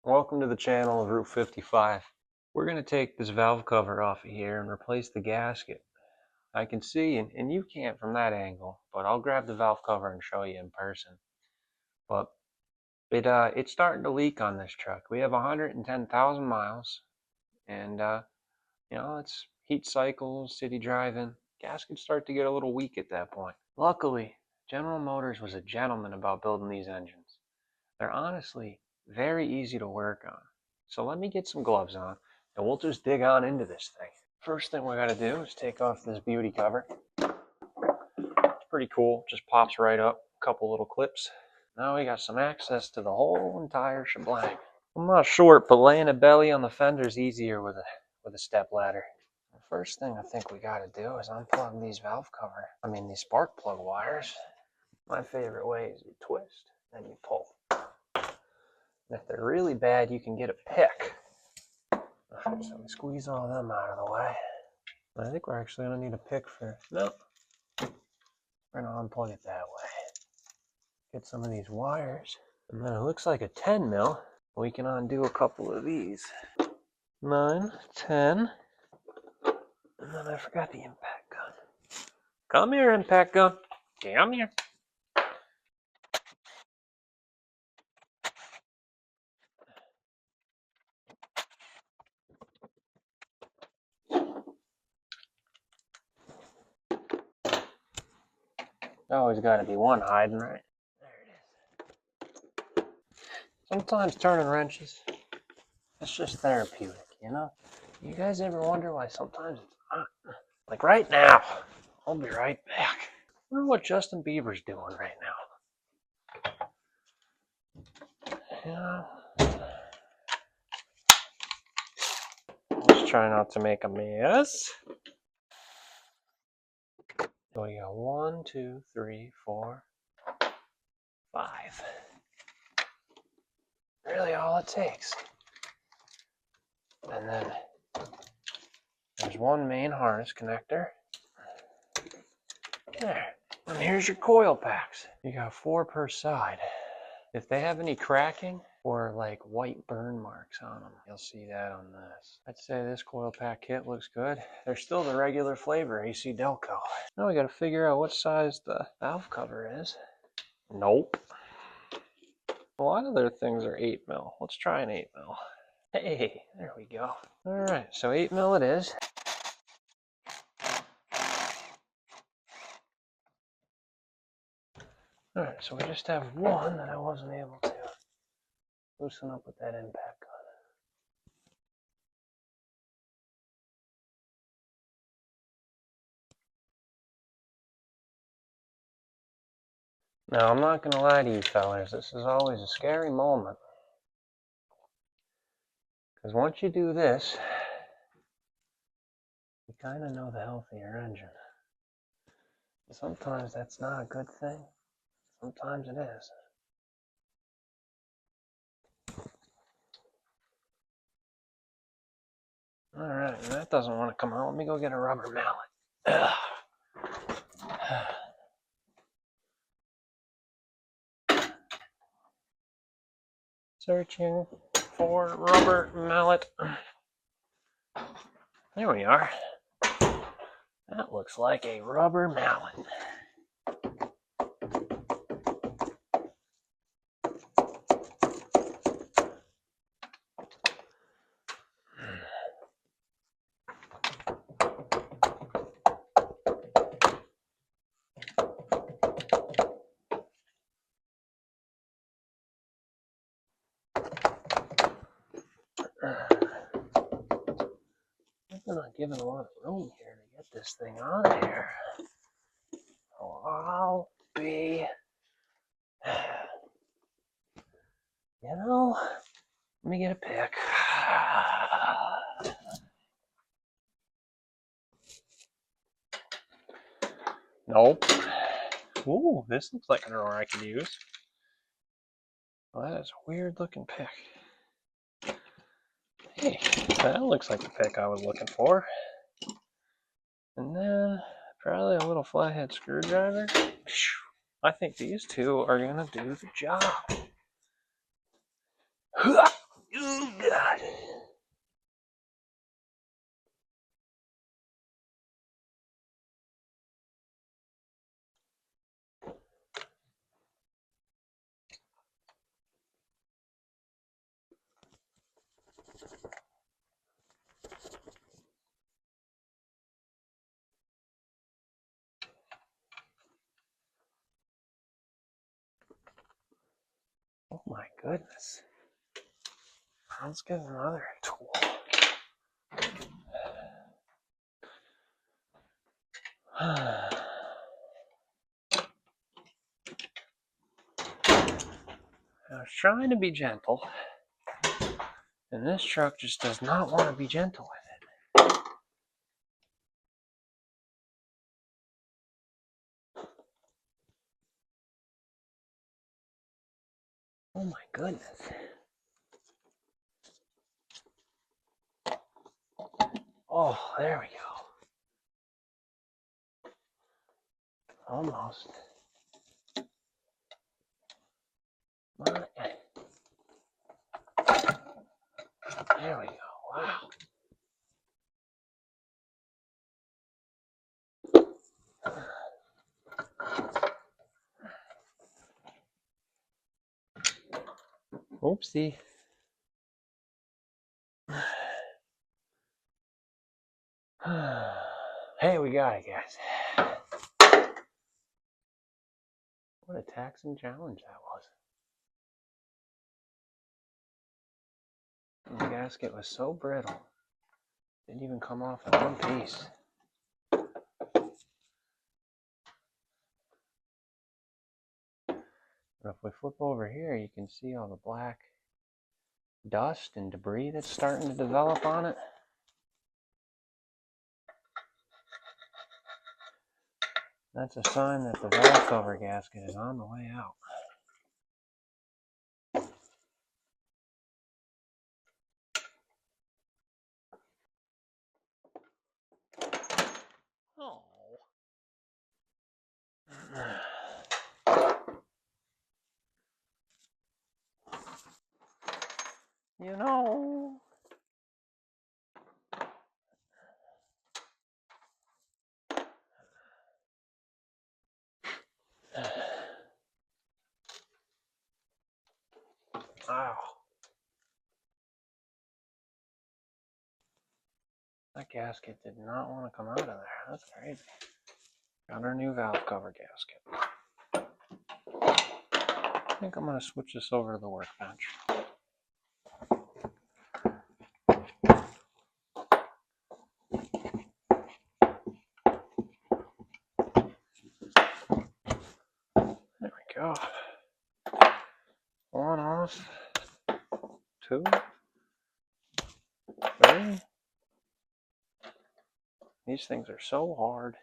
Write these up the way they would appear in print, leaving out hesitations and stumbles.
Welcome to the channel of Route 55. We're going to take this valve cover off of here and replace the gasket. I can see, and you can't from that angle, but I'll grab the valve cover and show you in person. But it's starting to leak on this truck. We have 110,000 miles, and it's heat cycles, city driving. Gaskets start to get a little weak at that point. Luckily, General Motors was a gentleman about building these engines. They're honestly very easy to work on. So let me get some gloves on and we'll just dig on into this thing. First thing we gotta do is take off this beauty cover. It's pretty cool, just pops right up, a couple little clips. Now we got some access to the whole entire shebang. I'm not short, but laying a belly on the fender is easier with a step ladder. The first thing I think we gotta do is unplug these these spark plug wires. My favorite way is you twist, then you pull. And if they're really bad, you can get a pick. Okay, so we squeeze all of them out of the way. I think we're actually going to need a pick for... No. We're going to unplug it that way. Get some of these wires. And then it looks like a 10 mil. We can undo a couple of these. 9, 10. And then I forgot the impact gun. Come here, impact gun. Come here. Always got to be one hiding, right? There it is. Sometimes turning wrenches, it's just therapeutic, you know? You guys ever wonder why sometimes it's not? Like right now. I'll be right back. I wonder what Justin Bieber's doing right now. Let's try not to make a mess. So we got 1, 2, 3, 4, 5. Really all it takes. And then there's one main harness connector. There. And here's your coil packs. You got 4 per side. If they have any cracking or like white burn marks on them, you'll see that on this. I'd say this coil pack kit looks good. They're still the regular flavor AC Delco. Now we gotta figure out what size the valve cover is. Nope. A lot of their things are 8 mil. Let's try an 8 mil. Hey, there we go. All right, so 8 mil it is. All right, so we just have one that I wasn't able to loosen up with that impact gun. Now, I'm not going to lie to you fellas, this is always a scary moment. Because once you do this, you kind of know the health of your engine. Sometimes that's not a good thing. Sometimes it is. Alright, that doesn't want to come out. Let me go get a rubber mallet. Searching for rubber mallet. There we are. That looks like a rubber mallet. I'm not given a lot of room here to get this thing on there. So I'll be, let me get a pick. Nope. Ooh, this looks like an drawer I could use. Well, that is a weird looking pick. Hey, that looks like the pick I was looking for. And then probably a little flathead screwdriver. I think these two are gonna do the job. Oh my goodness. Let's get another tool. I was trying to be gentle, and this truck just does not want to be gentle with it. Oh my goodness. Oh, there we go. Almost. There we go. Wow. Oopsie. Hey, we got it, guys. What a taxing challenge that was. The gasket was so brittle. Didn't even come off in one piece. But if we flip over here, you can see all the black dust and debris that's starting to develop on it. That's a sign that the valve cover gasket is on the way out. Oh. You know. Wow. That gasket did not want to come out of there. That's crazy. Got our new valve cover gasket. I think I'm going to switch this over to the workbench. There we go. One off. 2. 3. These things are so hard.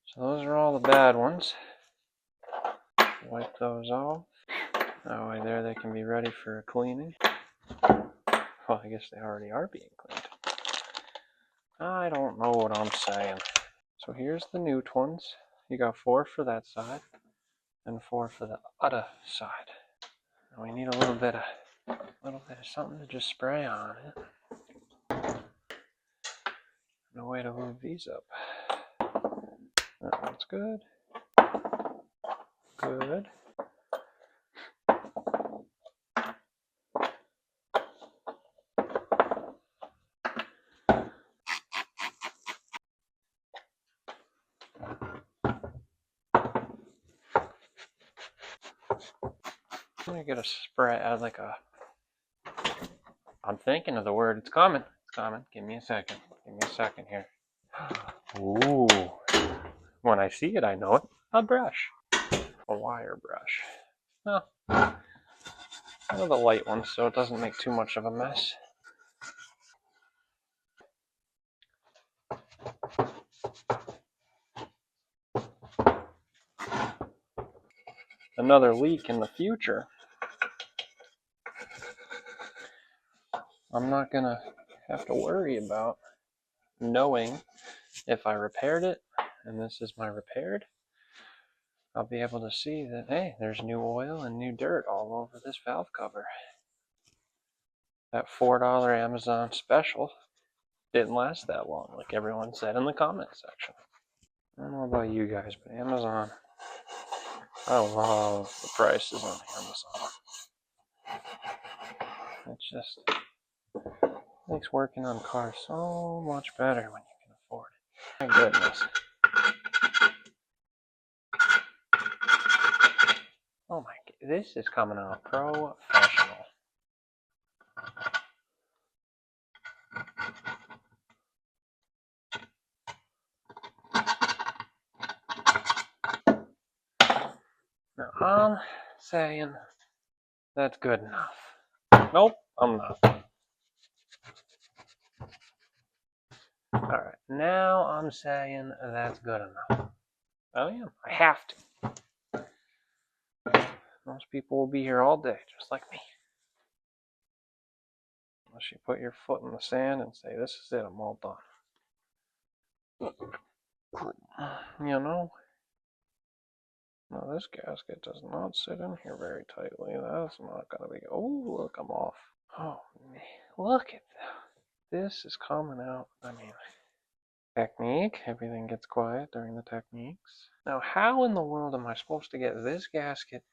So those are all the bad ones. Wipe those off. That way there they can be ready for cleaning. Well, I guess they already are being cleaned. I don't know what I'm saying. So here's the newt ones. You got 4 for that side and 4 for the other side. And we need a little bit of something to just spray on it. No way to move these up. That one's good. Good. I'm gonna get a spray out like a. I'm thinking of the word. It's coming. It's coming. Give me a second. Give me a second here. Ooh. When I see it, I know it. A brush. A wire brush. Well, one of the light ones, so it doesn't make too much of a mess. Another leak in the future. I'm not gonna have to worry about knowing if I repaired it, and this is my repaired. I'll be able to see that, hey, there's new oil and new dirt all over this valve cover. That $4 Amazon special didn't last that long, like everyone said in the comment section. I don't know about you guys, but Amazon, I love the prices on Amazon. It's just makes working on cars so much better when you can afford it. My goodness. Oh my, this is coming out professional. Now I'm saying that's good enough. Nope, I'm not. Alright, now I'm saying that's good enough. Oh yeah, I have to. Most people will be here all day, just like me. Unless you put your foot in the sand and say, this is it, I'm all done. You know? No, this gasket does not sit in here very tightly. That's not going to be... Oh, look, I'm off. Oh, man. Look at that. This is coming out. I mean, technique. Everything gets quiet during the techniques. Now, how in the world am I supposed to get this gasket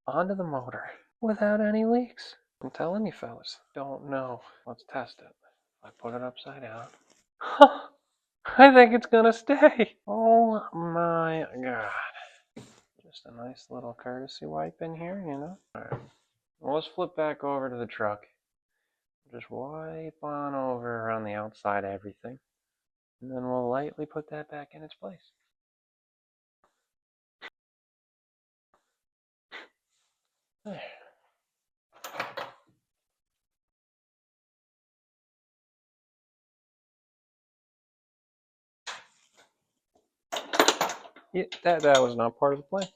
onto the motor without any leaks? I'm telling you, fellas, don't know. Let's test it. I put it upside down. I think it's going to stay. Oh, my God. Just a nice little courtesy wipe in here, you know? Alright, well, let's flip back over to the truck. Just wipe on over around the outside of everything. And then we'll lightly put that back in its place. There. Yeah, that was not part of the plan.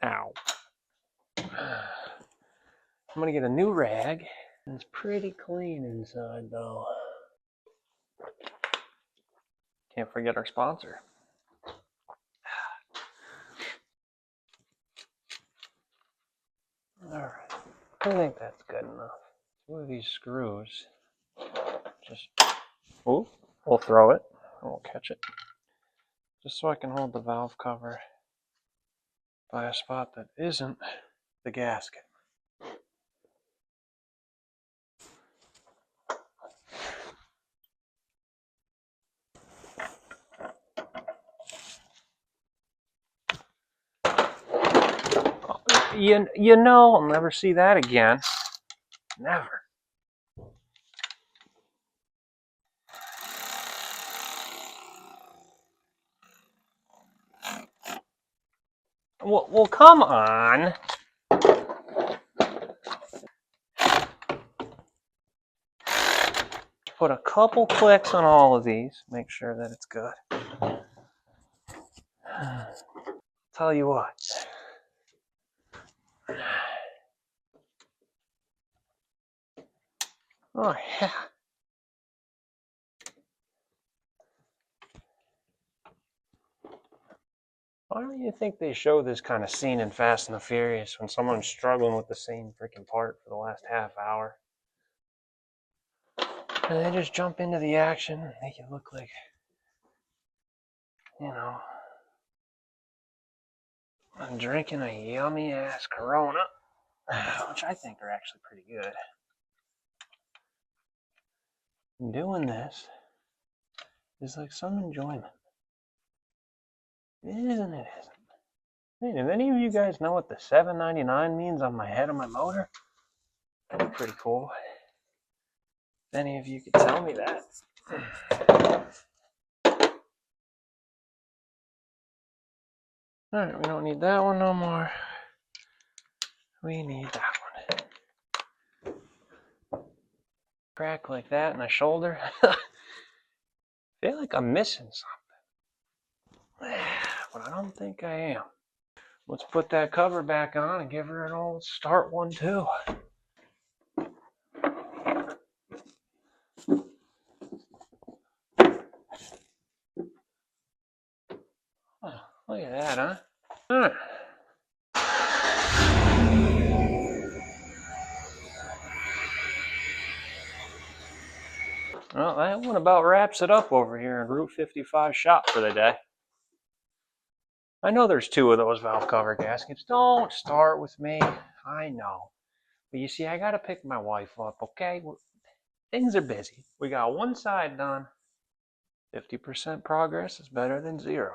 Ow. I'm gonna get a new rag. It's pretty clean inside though. Can't forget our sponsor. Alright, I think that's good enough. Two of these screws, just, oh, we'll throw it, and we'll catch it. Just so I can hold the valve cover by a spot that isn't the gasket. You know, I'll never see that again. Never. Well, come on. Put a couple clicks on all of these. Make sure that it's good. Tell you what. Oh, yeah. Why do you think they show this kind of scene in Fast and the Furious when someone's struggling with the same freaking part for the last half hour? And they just jump into the action and make it look like, you know, I'm drinking a yummy ass Corona, which I think are actually pretty good. And doing this is like some enjoyment. It isn't, it isn't. Hey, if any of you guys know what the $7.99 means on my head of my motor, that'd be pretty cool. If any of you could tell me that. Alright, we don't need that one no more. We need that one. Crack like that in the shoulder. I feel like I'm missing something. But I don't think I am. Let's put that cover back on and give her an old start one too. Oh, look at that, huh? Well, that one about wraps it up over here in Route 55 shop for the day. I know there's two of those valve cover gaskets. Don't start with me. I know. But you see, I gotta pick my wife up, okay? Things are busy. We got one side done. 50% progress is better than 0.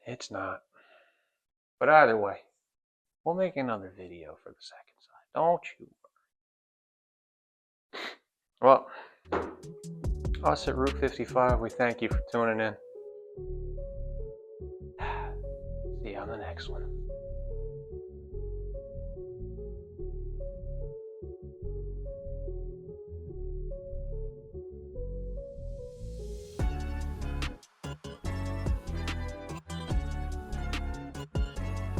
It's not. But either way, we'll make another video for the second side. Don't you worry. Well, us at Route 55, we thank you for tuning in. See you on the next one.